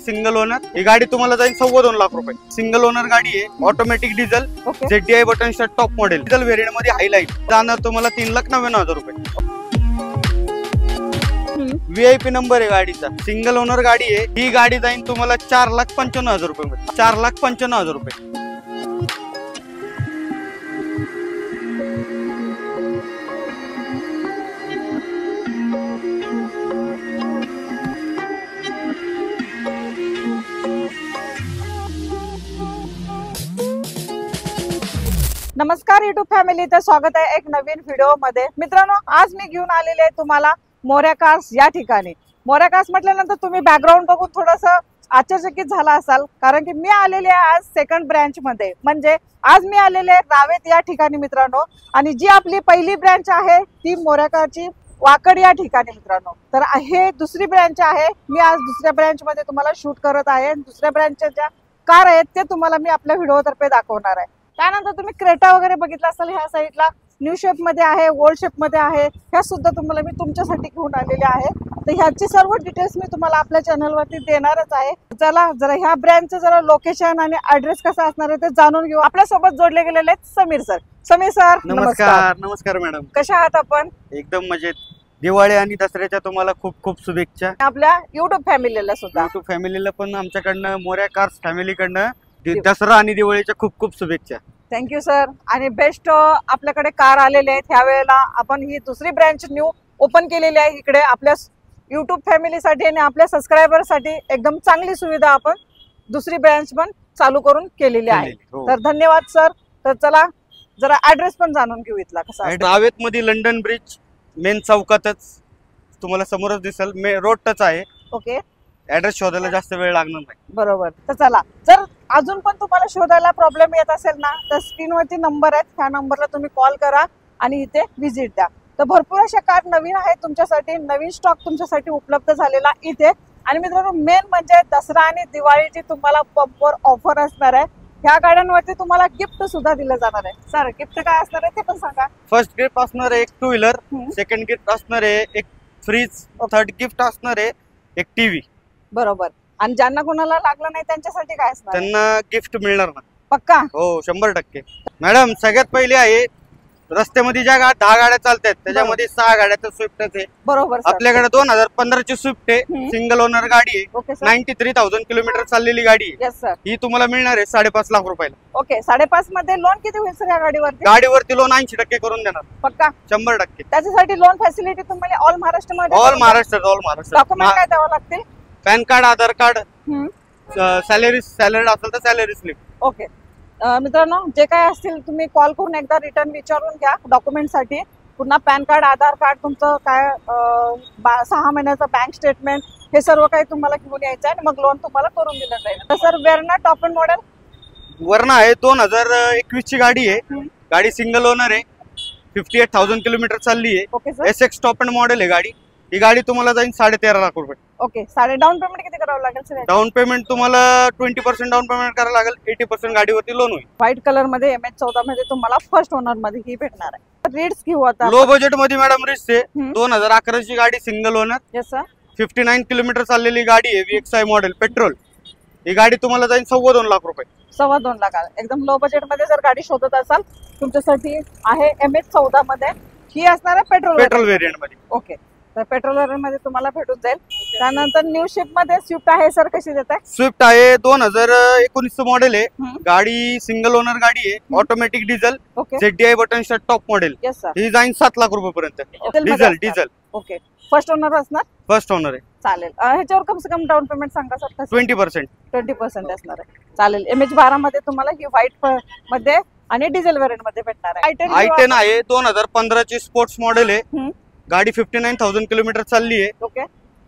Single owner. ही गाडी तुम्हाला जाईल 2.25 लाख रुपये। सिंगल ओनर गाडी आहे, automatic diesel, ZDI button start top model, diesel variant मध्ये हायलाइट, जाणार तुम्हाला 3,99,000 रुपये। VIP नंबर आहे गाडीचा, सिंगल ओनर गाडी आहे। ही गाडी जाईल तुम्हाला 4,95,000 रुपये मध्ये, 4,95,000 रुपये। नमस्कार YouTube फॅमिली, तर स्वागत आहे एक नवीन व्हिडिओ मध्ये। मित्रांनो, आज मी घेऊन आलेले आहे तुम्हाला मोरया कार्स या ठिकाणी। मोरया कार्स म्हटल्यानंतर तुम्ही बॅकग्राऊंड बघून थोडंसं आश्चर्यचकित झाला असाल, कारण की मी आलेले आहे आज सेकंड ब्रँच मध्ये, म्हणजे आज मी आलेले आहे रावेत या ठिकाणी मित्रांनो। आणि जी आपली पहिली ब्रँच आहे ती मोरया कारची वाकड या ठिकाणी मित्रांनो। तर हे दुसरी ब्रँच आहे, मी आज दुसऱ्या ब्रँच मध्ये तुम्हाला शूट करत आहे। दुसऱ्या ब्रँचच्या ज्या कार आहेत ते तुम्हाला मी आपल्या व्हिडिओ तर्फे दाखवणार आहे। त्यानंतर तुम्ही क्रेटा वगैरे बघितला असेल, ह्या साईडला न्यू शेप मध्ये आहे, ओल्ड शेप मध्ये आहे, ह्या सुद्धा तुम्हाला मी तुमच्यासाठी घेऊन आलेले आहे। तर ह्याची सर्व डिटेल्स मी तुम्हाला आपल्या चॅनल वरती देणारच आहे। चला जरा ह्या ब्रँडचं जरा लोकेशन आणि ऍड्रेस कसा असणार आहे ते जाणून घेऊ। आपल्या सोबत जोडले गेलेले आहेत समीर सर। समीर सर नमस्कार। नमस्कार मॅडम, कशा आहात आपण? एकदम मजेत। दिवाळी आणि दसऱ्याच्या तुम्हाला खूप खूप शुभेच्छा। आपल्या YouTube फॅमिलीला सुद्धा, YouTube फॅमिलीला पण आमच्याकडनं, मोरया कार्स फॅमिलीकडनं दसरा आणि दिवाळीच्या खूप खूप शुभेच्छा। Thank you sir. आणि बेस्ट आपल्याकडे कार आलेले आहेत ह्या वेळेला। आपण ही दुसरी ब्रँच न्यू ओपन केलेली आहे इकडे आपल्या YouTube फॅमिलीसाठी आणि आपल्या सबस्क्रायबरसाठी एकदम चांगली सुविधा आपण दुसरी ब्रँच पण चालू करून केलेली आहे। तर धन्यवाद सर। तर चला जरा ऍड्रेस पण जाणून घेऊ इथला कसा। रावेत मध्ये लंडन ब्रिज मेन चौकातच तुम्हाला समोरच दिसेल, रोड टच आहे। ओके, ऍड्रेस शोधायला जास्त वेळ लागणार नाही। बरोबर। तर चला, जर अजून पण तुम्हाला शोधायला प्रॉब्लेम येत असेल ना, तर स्क्रीनवरती नंबर आहेत, त्या नंबरला तुम्ही कॉल करा आणि इथे व्हिजिट द्या। तर भरपूर अशा कार नवीन आहेत तुमच्यासाठी, नवीन स्टॉक तुमच्यासाठी उपलब्ध झालेला इथे। आणि मित्रांनो, मेन म्हणजे दसरा आणि दिवाळीची तुम्हाला बंपर ऑफर असणार आहे। ह्या गाड्यांवरती तुम्हाला गिफ्ट सुद्धा दिलं जाणार आहे। सर, गिफ्ट काय असणार आहे ते पण सांगा। फर्स्ट गिफ्ट असणार आहे एक 2 व्हीलर, सेकंड गिफ्ट असणार आहे एक फ्रीज, थर्ड गिफ्ट असणार आहे एक टीव्ही। बरोबर। आणि ज्यांना कोणाला लागलं नाही त्यांच्यासाठी काय असणार? त्यांना गिफ्ट मिळणार ना? पक्का? हो, 100%। मॅडम, सगळ्यात पहिले आहे रस्त्यामध्ये ज्या 10 गाड्या चालतात त्याच्यामध्ये 6 गाड्या तर स्विफ्टच आहे। बरोबर। आपल्याकडे 2015 ची स्विफ्ट आहे, सिंगल ओनर गाडी आहे, 93,000 किलोमीटर चाललेली गाडी आहे। ही तुम्हाला मिळणार आहे 5.5 लाख रुपयाला। ओके, 5.5 मध्ये लोन किती होईल सर या गाडीवरती? गाडीवरती लोन 80% करून देणार। पक्का? 100%। त्याच्यासाठी लोन फॅसिलिटी तुम्हाला ऑल महाराष्ट्रामध्ये? All Maharashtra, all Maharashtra. Document काय द्यावं लागतील? पॅन कार्ड, आधार कार्ड, सॅलरी असेल तर सॅलरी स्लिप। ओके मित्रांनो, जे काय असतील तुम्ही कॉल करून एकदा रिटर्न विचारून घ्या डॉक्युमेंट साठी। पुन्हा पॅन कार्ड, आधार कार्ड, तुमचं काय 6 महिन्याचं बँक स्टेटमेंट, हे सर्व काही तुम्हाला घेऊन यायचं आहे आणि मग लोन तुम्हाला करून दिलं जाईल। तर sir, Verna top end model Verna आहे, 2021 ची गाडी आहे। गाडी सिंगल ओनर आहे, 58,000 किलोमीटर चालली आहे। Okay sir. SX top end model आहे गाडी। ही गाडी तुम्हाला जाईल 13.5 लाख रुपये। ओके, डाऊन पेमेंट किती करावं लागेल सर? डाऊन पेमेंट तुम्हाला 20% डाऊन पेमेंट करावं लागेल, 80% गाडीवरती लोन होईल। व्हाईट कलर मध्ये MH14 मध्ये तुम्हाला फर्स्ट ओनर मध्ये ही भेटणार आहे। रेट्स घेऊ आता। लो बजेट मध्ये मॅडम रिस्क आहे, 2011 ची गाडी, single owner, yes sir, 59 kilometre चाललेली गाडी आहे, VXI मॉडेल, पेट्रोल। ही गाडी तुम्हाला जाईल 2.25 लाख रुपये। 2.25 लाख। एकदम लो बजेट मध्ये जर गाडी शोधत असाल तुमच्यासाठी आहे MH14 मध्ये, ही असणार आहे पेट्रोल व्हेरियंट मध्ये। ओके, तर पेट्रोल व्हेरियंट मध्ये तुम्हाला भेटून जाईल। त्यानंतर न्यू शेप मध्ये स्विफ्ट आहे सर, कशी देत आहे? स्विफ्ट आहे, 2019 मॉडेल आहे गाडी, सिंगल ओनर गाडी आहे, automatic diesel, ZDI button start top model. Yes sir. ही जाईल 7 लाख रुपये पर्यंत, डिझेल। ओके, फर्स्ट ओनर असणार? फर्स्ट ओनर आहे। चालेल। ह्याच्यावर कम से कम डाऊन पेमेंट सांगा सर। 20% असणार आहे। चालेल। MH12 मध्ये तुम्हाला ही व्हाईट मध्ये आणि डिझेल व्हेरियंट मध्ये भेटणार आहे। i10 आहे, 2015 ची स्पोर्ट्स मॉडेल आहे, गाडी 59,000 किलोमीटर चालली आहे। ओके,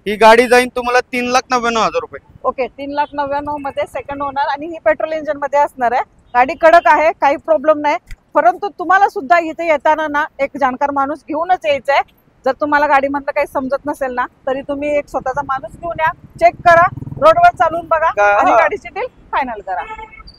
ही गाडी जाईल तुम्हाला 3,99,000 रुपये। ओके, 3,99,000 मध्ये सेकंड ओनर आणि ही पेट्रोल इंजिन मध्ये असणार आहे। गाडी कडक आहे, काही प्रॉब्लेम नाही, परंतु तुम्हाला सुद्धा इथे येताना ना एक जाणकार माणूस घेऊनच यायचं आहे। जर तुम्हाला गाडी मधलं काही समजत नसेल ना, तरी तुम्ही एक स्वतःचा माणूस घेऊन या, चेक करा, रोडवर चालून बघा आणि गाडीची डील फायनल करा।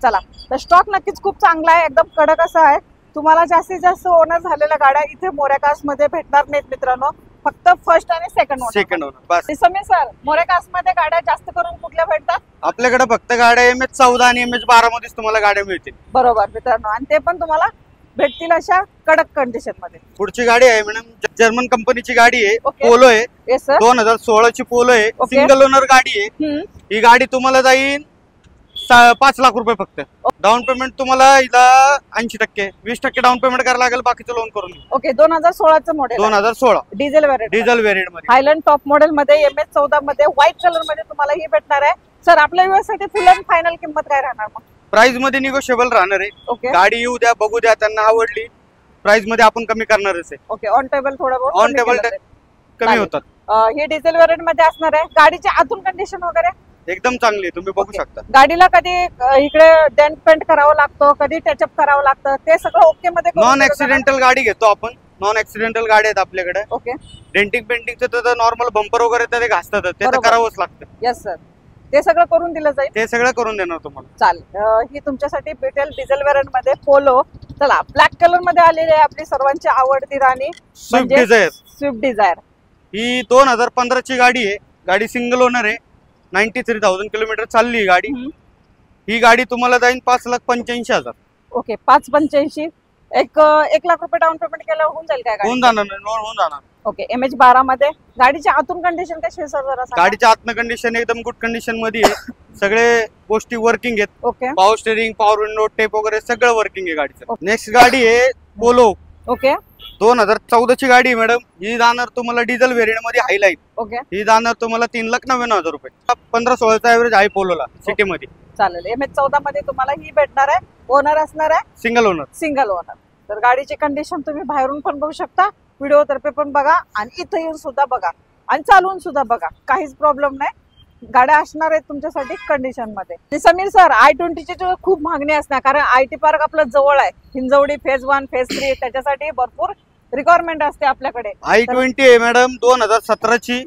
चला, तर स्टॉक नक्कीच खूप चांगला आहे, एकदम कडक असा आहे। तुम्हाला जास्तीत जास्त ओनर झालेल्या गाड्या इथे मोरया कार्स मध्ये भेटणार नाहीत मित्रांनो, फक्त फर्स्ट आणि सेकंड ओनर। बस। समीर सर, मोरया कार्स मध्ये गाड्या जास्त करून कुठल्या भेटतात? आपल्याकडे फक्त गाड्या MH14 आणि MH12 मध्येच तुम्हाला गाड्या मिळतील. बरोबर मित्रांनो, आणि ते पण तुम्हाला भेटतील अशा कडक कंडिशन मध्ये. पुढची गाडी आहे मॅडम जर्मन कंपनीची गाडी आहे, Okay. पोलो आहे. Yes sir. 2016 ची पोलो आहे, Okay. सिंगल ओनर गाडी आहे. ही गाडी तुम्हाला जाईल 5 लाख रुपये फक्त. डाऊन पेमेंट तुम्हाला हिला 80%, 20% डाऊन पेमेंट करायला लागेल, बाकीचं लोन करून देऊ. ओके. 2016चं model, 2016 diesel variant, diesel variant मध्ये, हायलँड टॉप मॉडेल मध्ये, MH14 मध्ये, व्हाईट कलर मध्ये तुम्हाला ही भेटणार आहे. सर आपल्या व्यवसायासाठी फुल अँड फायनल किंमत काय राहणार मग? प्राइस मध्ये निगोशिएबल राहणार आहे. ओके. गाडी येऊ द्या, बघू द्या, त्यांना आवडली प्राइस मध्ये आपण कमी करणारच आहे. ओके. ऑन टेबल थोडं बहुत ऑन टेबल कमी चालेल. होतात. ही डिझेल व्हेरियंट मध्ये असणार आहे. गाडीची आतून कंडिशन वगैरे एकदम चांगली आहे, तुम्ही बघू Okay. शकता. गाडीला कधी इकडे डेंट पेंट करावं लागतं, कधी टचअप करावं लागतं, ते सगळं ओके मध्ये करून नॉन दिलं ऍक्सिडेंटल गाडी घेतो आपण. नॉन ऍक्सिडेंटल गाडी आहेत आपल्याकडे. जाणार? ओके. डेंटिंग पेंटिंगचं तर नॉर्मल बंपर वगैरे तर ते घासतात, ते तर बरोबर. करावंच लागतं. येस सर, ते सगळं करून दिलं जाईल. ते सगळं करून देणार तुम्हाला. चालेल. ही तुमच्यासाठी भेटेल डिझेल व्हेरियंट मध्ये पोलो. चला, ब्लॅक कलर मध्ये आलेली आहे आपली सर्वांची आवडती राणी स्विफ्ट डिझायर. Swift Dzire. ही 2015 ची गाडी आहे. गाडी सिंगल ओनर आहे. 93,000 किलोमीटर चालली ही गाडी. ही गाडी तुम्हाला जाईल 5,85,000. ओके. 5,85,000. एक लाख रुपये डाऊन पेमेंट केलं होऊन जाईल काय? होऊन जाणार, होऊन जाणार. ओके. MH12 मध्ये. गाडीच्या आतून कंडिशन कशी आहे सर जरा सांगा? गाडीच्या आतनं कंडिशन एकदम गुड कंडिशन मध्ये आहे. सगळे गोष्टी वर्किंग आहेत. Okay. Power steering, power window, tape वगैरे सगळं वर्किंग आहे गाडीचं. नेक्स्ट गाडी आहे पोलो. ओके. 2014 ची गाडी आहे मॅडम. ही जाणार तुम्हाला डिझेल व्हेरियंट मध्ये हायलाईट. ओके. ही जाणार तुम्हाला 3,99,000 रुपये. 15-16चा ऍव्हरेज आहे पोलोला सिटी मध्ये. चालेल. MH14 मध्ये तुम्हाला ही भेटणार आहे. ओनर असणार आहे सिंगल ओनर. Single owner. तर गाडीची कंडिशन तुम्ही बाहेरून पण बघू शकता, व्हिडिओ तर्फे पण बघा, आणि इथं येऊन सुद्धा बघा, आणि चालवून सुद्धा बघा. काहीच प्रॉब्लेम नाही. गाड्या असणार आहेत तुमच्यासाठी कंडिशन मध्ये. आणि समीर सर, i20 ची खूप मागणी असणार, कारण IT पार्क आपलं जवळ आहे. हिंजवडी फेज 1 फेज 3 त्याच्यासाठी भरपूर रिक्वायरमेंट असते आपल्याकडे. i20 आहे मॅडम. 2017 ची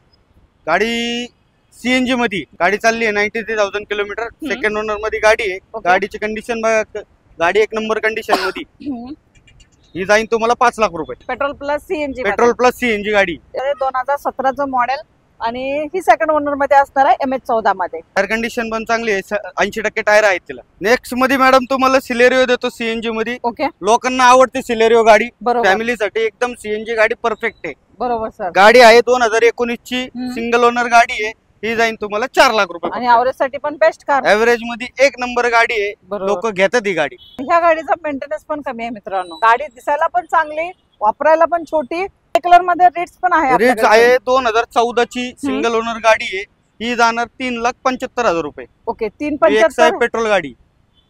गाडी, CNG मध्ये गाडी चालली आहे. 93,000 किलोमीटर. सेकंड ओनर मध्ये गाडी आहे. Okay. गाडीची कंडिशन बघा, गाडी एक नंबर कंडिशन मध्ये. ही जाईन तुम्हाला 5 लाख रुपये. Petrol plus CNG. Petrol plus CNG गाडी. 2017चं मॉडेल, आणि ही सेकंड ओनर मध्ये असणार आहे MH14 मध्ये. टायर कंडिशन पण चांगली आहे. 80% टायर आहेत तिला. नेक्स्ट मध्ये मॅडम तुम्हाला सिलेरिओ देतो CNG मध्ये. ओके. लोकांना आवडते सिलेरिओ गाडी. बरोबर. फॅमिलीसाठी एकदम CNG गाडी परफेक्ट आहे. बरोबर सर. गाडी आहे 2019 ची. सिंगल ओनर गाडी आहे. ही जाईन तुम्हाला 4 लाख रुपये. आणि ॲव्हरेज साठी पण बेस्ट कार. ऍव्हरेज मध्ये एक नंबर गाडी आहे. लोक घेतात ही गाडी. ह्या गाडीचा मेंटेनन्स पण कमी आहे मित्रांनो. गाडी दिसायला पण चांगली, वापरायला पण छोटी. कलर मध्ये रेट्स पण आहे. रेट्स आहे 2014 ची सिंगल ओनर गाडी आहे. ही जाणार 3,75,000 रुपये. ओके. 3,75,000 पेट्रोल गाडी.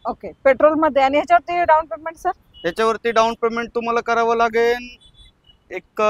ओके. पेट्रोल मध्ये. आणि ह्याच्यावरती डाऊन पेमेंट सर? याच्यावरती डाऊन पेमेंट तुम्हाला करावं लागेल एक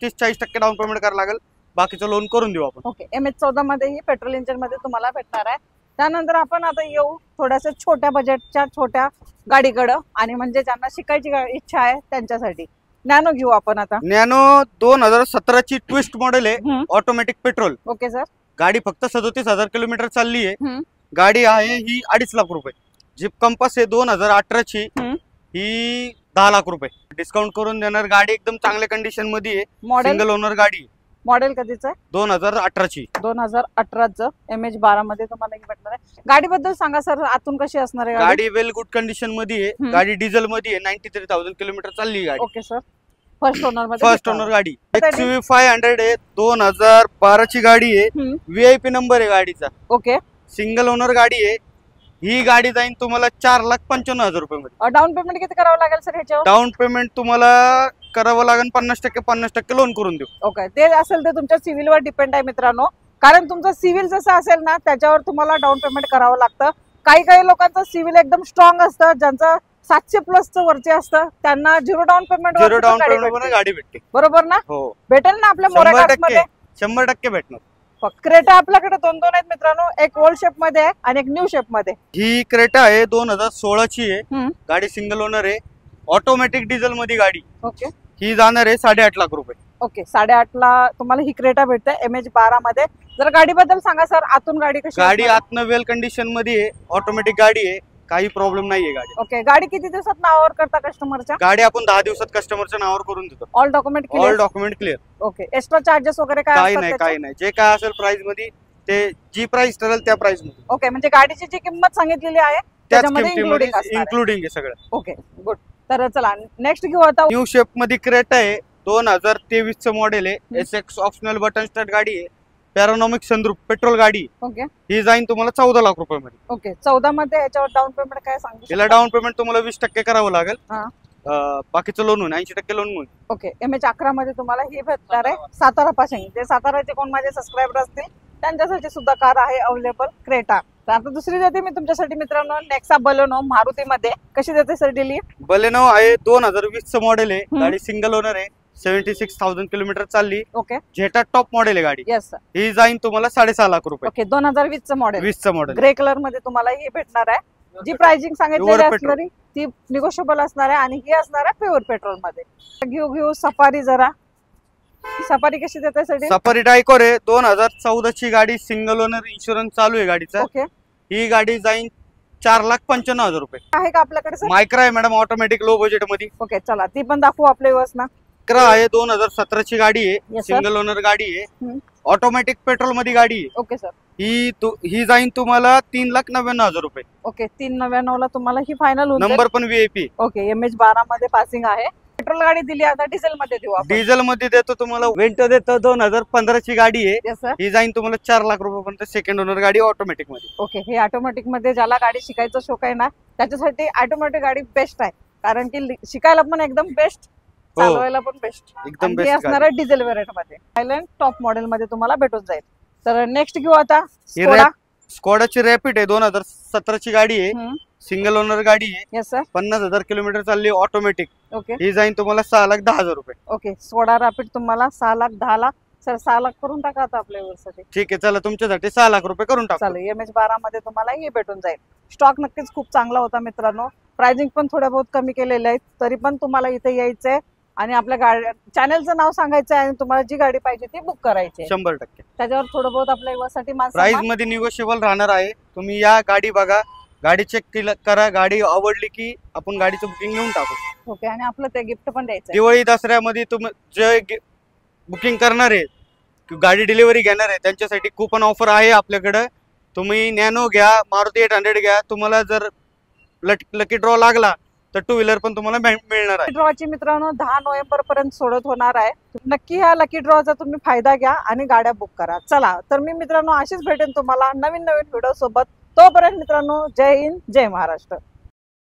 30-40% डाऊन पेमेंट करावं लागेल, बाकीचं लोन करून देऊ आपण. ओके. MH14 मध्ये ही पेट्रोल इंजिन मध्ये तुम्हाला भेटणार आहे. त्यानंतर आपण आता येऊ थोड्याशा छोट्या बजेटच्या छोट्या गाडीकडं, आणि म्हणजे ज्यांना शिकायची इच्छा आहे त्यांच्यासाठी नॅनो घेऊ आपण आता. नॅनो 2017 ची ट्विस्ट मॉडेल आहे. Automatic petrol. Okay sir. गाडी फक्त 37,000 किलोमीटर चालली आहे. गाडी आहे ही 2.5 लाख रुपये. जीप कंपास आहे 2018 ची. ही 10 लाख रुपये डिस्काउंट करून देणार. गाडी एकदम चांगल्या कंडिशन मध्ये आहे. मॉडेल सिंगल ओनर गाडी. मॉडेल कधीच आहे? 2018 ची. 2018चं MH12 मध्ये तुम्हाला भेटणार आहे. गाडीबद्दल सांगा सर, आतून कशी असणार आहे गाडी? वेल गुड कंडिशन मध्ये आहे. गाडी डिझेल मध्ये आहे. 93,000 किलोमीटर चालली गाडी. Okay sir. फर्स्ट ओनर मध्ये. फर्स्ट ओनर गाडी. XUV 500 आहे. 2012 ची गाडी आहे. VIP नंबर आहे गाडीचा. ओके. सिंगल ओनर गाडी आहे. ही गाडी जाईन तुम्हाला 4,55,000 रुपये मध्ये. डाऊन पेमेंट किती करावं लागेल सर ह्याच्यावर? डाऊन पेमेंट तुम्हाला करावं लागेल 50% लोन करून देऊ. ओके. ते असेल ते तुमच्या सिव्हिल वर डिपेंड आहे मित्रांनो, कारण तुमचं सिव्हिल जसं असेल ना त्याच्यावर तुम्हाला डाऊन पेमेंट करावं लागतं. काही लोकांचं सिव्हिल एकदम स्ट्रॉंग असतं, ज्यांचं 700+ वरचे असतं, त्यांना 0 डाऊन पेमेंट गाडी भेटते. बरोबर ना? हो. भेटेल ना आपल्या मोऱ्या मध्ये? 100% भेटणार. क्रेटा आपल्याकडे 2 आहेत मित्रांनो. एक ओल्ड शेप मध्ये आहे आणि एक न्यू शेप मध्ये. ही क्रेटा आहे 2016 ची आहे. गाडी सिंगल ओनर आहे. ऑटोमॅटिक डिझेल मध्ये गाडी. ओके. ही जाणार आहे 8.5 लाख रुपये. ओके. 8.5 ला तुम्हाला ही क्रेटा भेटते MH12 मध्ये. जर गाडीबद्दल सांगा सर, आतून गाडी कशी? गाडी आतनं वेल कंडिशन मध्ये आहे. ऑटोमॅटिक गाडी आहे. काही प्रॉब्लेम नाहीये गाडी. ओके. गाडी किती दिवसात नावावर करता कस्टमरच्या? गाडी आपण 10 दिवसात कस्टमरच्या नावावर करून देतो. All document clear? All document clear. Okay. Extra charges वगैरे काय? काही नाही. जे काय असेल प्राइस मध्ये ओके ते जी प्राइस ठरेल त्या प्राइस मध्ये, ओके म्हणजे गाडीची जी किंमत सांगितलेली आहे त्याच त्याच्यामध्ये किमतीमध्ये including असणार आहे. इन्क्लुडिंग आहे सगळं. Okay good. तर चला नेक्स्ट घेऊ आता. न्यू शेप मध्ये क्रेटा आहे, 2023 चं मॉडेल आहे, SX ऑप्शनल बटन स्टार्ट गाडी आहे, पॅरानॉमिक सनरूफ पेट्रोल गाडी आहे. ओके ही जाईन तुम्हाला 14 लाख रुपये मध्ये. ओके 14 मध्ये याच्यावर डाऊन पेमेंट काय सांगू याला शकता? डाऊन पेमेंट तुम्हाला 20% करावं लागेल. हा. बाकीचं लोन होईल 80% लोन होईल. ओके MH11 मध्ये तुम्हाला ही भेटणार आहे सातारा पासून. जे साताराचे कोण माझे सबस्क्रायबर असतील त्यांच्यासाठी सुद्धा कार आहे अवेलेबल क्रेटा. तर आता दुसरी देते मी तुमच्यासाठी मित्रांनो नेक्सा बलेनो मारुती मध्ये. कशी देते सर डिली? बलेनो आहे 2020 चं मॉडेल आहे, हम्म. गाडी सिंगल ओनर आहे, 76,000 किलोमीटर चालली, ओके झेटा टॉप मॉडेल आहे गाडी. Yes sir. ही जाईन तुम्हाला 6.5 लाख रुपये. ओके 2020 चं मॉडेल 20 चं मॉडेल. ग्रे कलर मध्ये तुम्हाला ही भेटणार आहे. जी प्राइसिंग सांगितलेली Pure petrol. असणारी ती निगोशिएबल असणार आहे आणि ही असणार आहे प्युअर पेट्रोल मध्ये. घेऊ सफारी जरा. सफारी कशी देते सर? सफारी डायकोर आहे, 2014 ची गाडी, सिंगल ओनर, इन्शुरन्स चालू आहे गाडीचा. ओके ही गाडी जाईन 4,95,000 रुपये. आहे का आपल्याकडे सर? मायक्रा आहे मॅडम, ऑटोमॅटिक लो बजेट मध्ये. ओके चला ती पण दाखवू आपल्या व्यवस्था. मायक्रा आहे 2017 ची गाडी आहे, Yes, sir. सिंगल ओनर गाडी आहे, हम्म. ऑटोमॅटिक पेट्रोल मध्ये गाडी आहे. Okay sir. ही जाईन तुम्हाला 3,99,000 रुपये. ओके 399 ला तुम्हाला ही फायनल होऊन जाईल. नंबर पण VIP. ओके MH12 मध्ये पासिंग आहे. पेट्रोल गाडी दिली, आता डिझेल मध्ये देऊ आपण. डिझेल मध्ये देतो तुम्हाला, वेंटो देतो, 2015 ची गाडी आहे. Yes sir. ही जाईन तुम्हाला 4 लाख रुपये सेकंड ओनर गाडी ऑटोमॅटिक मध्ये. ओके हे ऑटोमॅटिक मध्ये ज्याला गाडी शिकायचं शौक आहे ना त्याच्यासाठी ऑटोमॅटिक गाडी बेस्ट आहे, कारण की शिकायला पण एकदम बेस्ट, हो. चालवायला पण बेस्ट. एकदम हे बेस्ट असणार आहे डिझेल व्हेरियंट मध्ये. हायलँड टॉप मॉडेल मध्ये तुम्हाला भेटून जाईल. तर नेक्स्ट घेऊ आता स्कोडा. स्कॉडाची रॅपिड आहे, 2017 ची गाडी आहे, सिंगल ओनर गाडी आहे, येस सर. 50,000 किलोमीटर चालली, ऑटोमॅटिक. ओके ही जाईन तुम्हाला 6,10,000 रुपये. ओके स्कोडा रॅपिड तुम्हाला 6,10,000. सर 6 लाख करून टाका आता आपल्या व्यवस्थेसाठी. ठीक आहे, चला तुमच्यासाठी 6 लाख रुपये करून टाकू. चालेल. MH12 मध्ये तुम्हाला हे भेटून जाईल. स्टॉक नक्कीच खूप चांगला होता मित्रांनो. प्राइसिंग पण थोड्या बहुत कमी केलेले आहेत, तरी पण तुम्हाला इथे यायचंय आणि आपल्या गाडी चॅनलचं नाव सांगायचं आहे आणि तुम्हाला जी गाडी पाहिजे ती बुक करायची आहे. 100%. त्याच्यावर थोडं बहुत आपल्या व्यवस्थेसाठी प्राइस मध्ये निगोशिएबल राहणार आहे. तुम्ही या गाडी बघा, गाडी चेक करा, गाडी आवडली की आपण गाडीचं बुकिंग घेऊन टाकू. ओके आणि आपलं ते गिफ्ट पण द्यायचं आहे. दिवाळी दसऱ्यामध्ये तुम्ही जे बुकिंग करणार आहे, गाडी डिलिव्हरी घेणार आहे, त्यांच्यासाठी कुपन ऑफर आहे आपल्याकडे. तुम्ही नॅनो घ्या, मारुती 800 घ्या, तुम्हाला जर लकी ड्रॉ लागला तर 2 व्हीलर पण तुम्हाला मिळणार आहे. ड्रॉची मित्रांनो 10 नोव्हेंबर पर्यंत सोडत होणार आहे. नक्की ह्या लकी ड्रॉचा तुम्ही फायदा घ्या आणि गाड्या बुक करा. चला तर मी मित्रांनो अशीच भेटेन तुम्हाला नवीन व्हिडिओ सोबत. तोपर्यंत मित्रांनो जय हिंद, जय महाराष्ट्र.